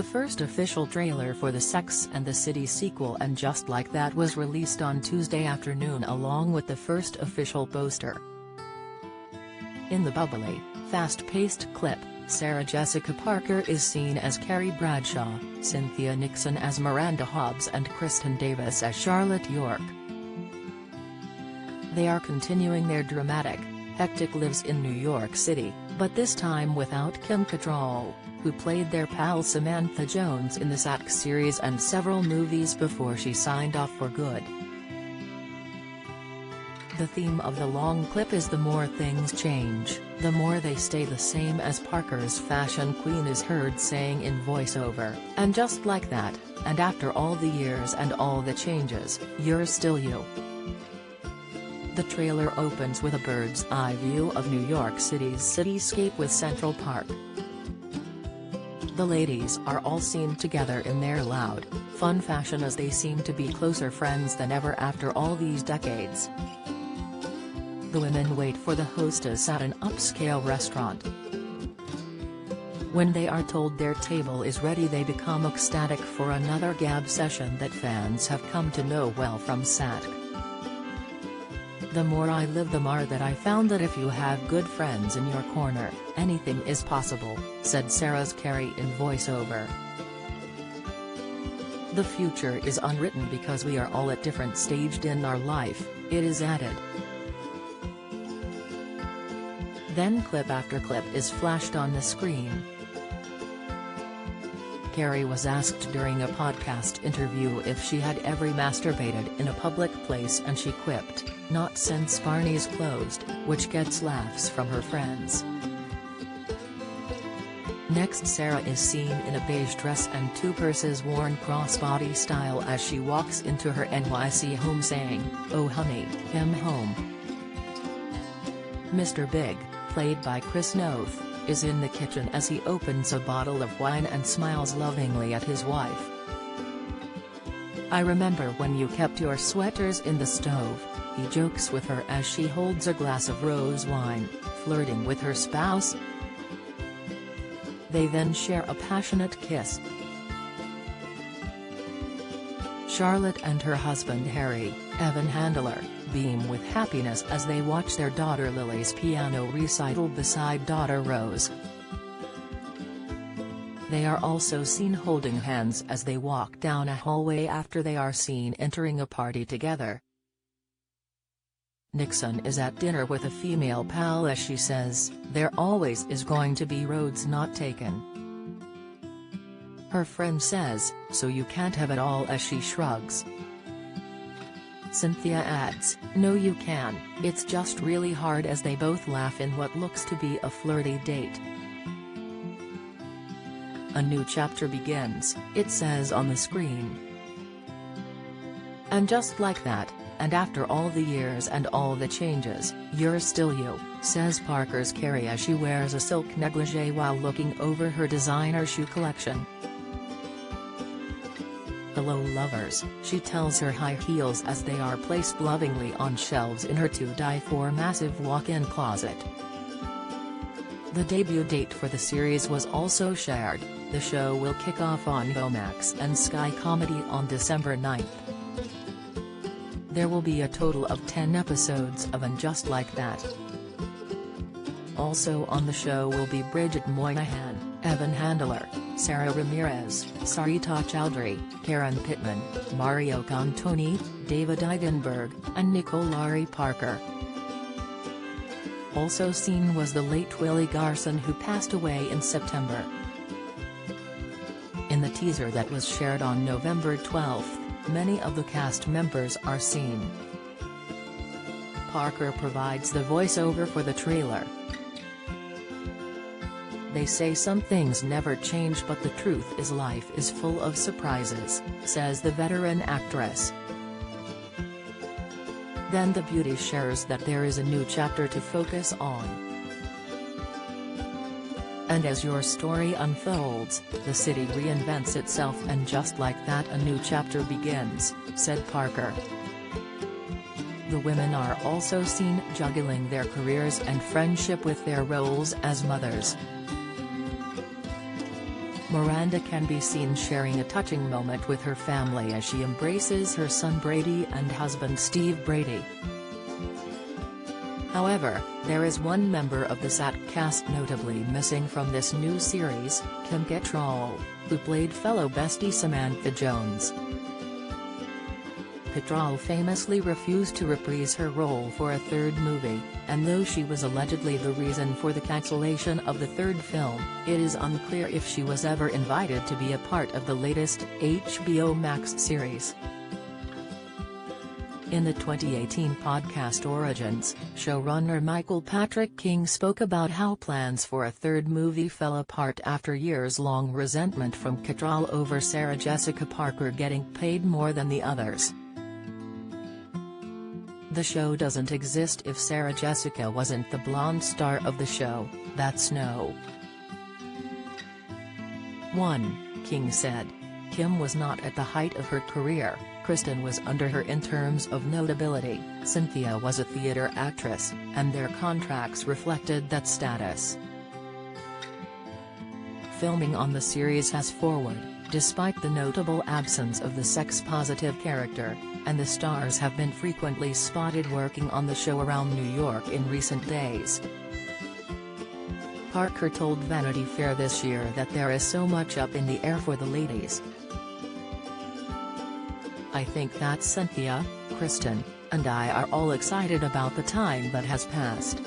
The first official trailer for the Sex and the City sequel And Just Like That was released on Tuesday afternoon along with the first official poster. In the bubbly, fast-paced clip, Sarah Jessica Parker is seen as Carrie Bradshaw, Cynthia Nixon as Miranda Hobbs and Kristen Davis as Charlotte York. They are continuing their dramatic, hectic lives in New York City, but this time without Kim Cattrall, who played their pal Samantha Jones in the SAC series and several movies before she signed off for good. The theme of the long clip is the more things change, the more they stay the same, as Parker's fashion queen is heard saying in voiceover, "And just like that, and after all the years and all the changes, you're still you." The trailer opens with a bird's eye view of New York City's cityscape with Central Park. The ladies are all seen together in their loud, fun fashion as they seem to be closer friends than ever after all these decades. The women wait for the hostess at an upscale restaurant. When they are told their table is ready, they become ecstatic for another gab session that fans have come to know well from SAC. "The more I live, the more that I found that if you have good friends in your corner, anything is possible," said Sarah's Carrie in voiceover. "The future is unwritten because we are all at different stages in our life," it is added. Then clip after clip is flashed on the screen. Carrie was asked during a podcast interview if she had ever masturbated in a public place, and she quipped, "Not since Barney's closed," which gets laughs from her friends. Next, Sarah is seen in a beige dress and two purses worn crossbody style as she walks into her NYC home saying, "Oh honey, I'm home." Mr. Big, played by Chris Noth, is in the kitchen as he opens a bottle of wine and smiles lovingly at his wife. "I remember when you kept your sweaters in the stove," he jokes with her as she holds a glass of rose wine, flirting with her spouse. They then share a passionate kiss. Charlotte and her husband Harry, Evan Handler, beam with happiness as they watch their daughter Lily's piano recital beside daughter Rose. They are also seen holding hands as they walk down a hallway after they are seen entering a party together. Nixon is at dinner with a female pal as she says, "There always is going to be roads not taken." Her friend says, "So you can't have it all," as she shrugs. Cynthia adds, "No you can, it's just really hard," as they both laugh in what looks to be a flirty date. "A new chapter begins," it says on the screen. "And just like that, and after all the years and all the changes, you're still you," says Parker's Carrie as she wears a silk negligee while looking over her designer shoe collection. "Hello lovers," she tells her high heels as they are placed lovingly on shelves in her 2x4 massive walk-in closet. The debut date for the series was also shared. The show will kick off on Max and Sky Comedy on December 9th. There will be a total of 10 episodes of And Just Like That. Also on the show will be Bridget Moynihan, Evan Handler, Sarah Ramirez, Sarita Chowdhury, Karen Pittman, Mario Cantoni, David Eigenberg, and Nicolari Parker. Also seen was the late Willie Garson, who passed away in September. In the teaser that was shared on November 12, many of the cast members are seen. Parker provides the voiceover for the trailer. "They say some things never change, but the truth is life is full of surprises," says the veteran actress. Then the beauty shares that there is a new chapter to focus on. "And as your story unfolds, the city reinvents itself, and just like that a new chapter begins," said Parker. The women are also seen juggling their careers and friendship with their roles as mothers. Miranda can be seen sharing a touching moment with her family as she embraces her son Brady and husband Steve Brady. However, there is one member of the SAT cast notably missing from this new series, Kim Cattrall, who played fellow bestie Samantha Jones. Cattrall famously refused to reprise her role for a third movie, and though she was allegedly the reason for the cancellation of the third film, it is unclear if she was ever invited to be a part of the latest HBO Max series. In the 2018 podcast Origins, showrunner Michael Patrick King spoke about how plans for a third movie fell apart after years-long resentment from Cattrall over Sarah Jessica Parker getting paid more than the others. The show doesn't exist if Sarah Jessica wasn't the blonde star of the show, that's no. 1, King said. Kim was not at the height of her career, Kristen was under her in terms of notability, Cynthia was a theater actress, and their contracts reflected that status. Filming on the series has forward, despite the notable absence of the sex-positive character, and the stars have been frequently spotted working on the show around New York in recent days. Parker told Vanity Fair this year that there is so much up in the air for the ladies. I think that Cynthia, Kristen, and I are all excited about the time that has passed.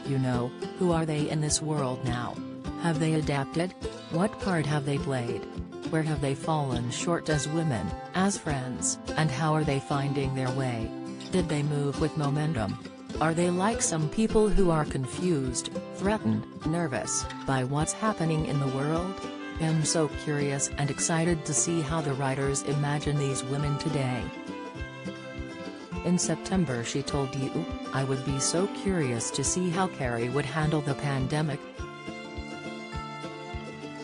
You know, who are they in this world now? Have they adapted? What part have they played? Where have they fallen short as women, as friends, and how are they finding their way? Did they move with momentum? Are they like some people who are confused, threatened, nervous, by what's happening in the world? I'm so curious and excited to see how the writers imagine these women today. In September she told You, I would be so curious to see how Carrie would handle the pandemic.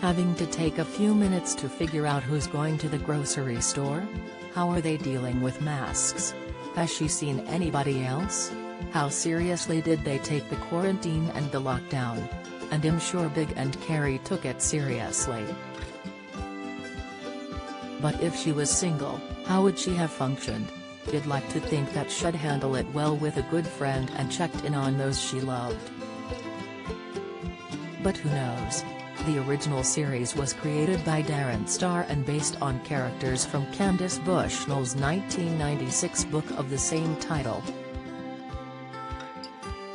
Having to take a few minutes to figure out who's going to the grocery store? How are they dealing with masks? Has she seen anybody else? How seriously did they take the quarantine and the lockdown? And I'm sure Big and Carrie took it seriously. But if she was single, how would she have functioned? I'd like to think that she'd handle it well with a good friend and checked in on those she loved. But who knows? The original series was created by Darren Star and based on characters from Candace Bushnell's 1996 book of the same title.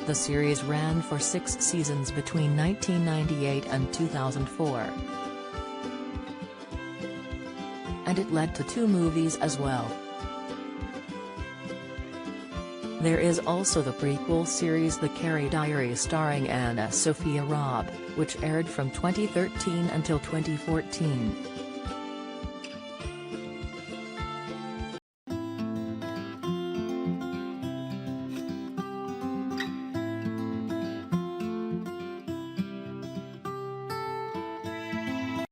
The series ran for 6 seasons between 1998 and 2004. And it led to 2 movies as well. There is also the prequel series The Carrie Diaries starring Anna Sophia Robb, which aired from 2013 until 2014.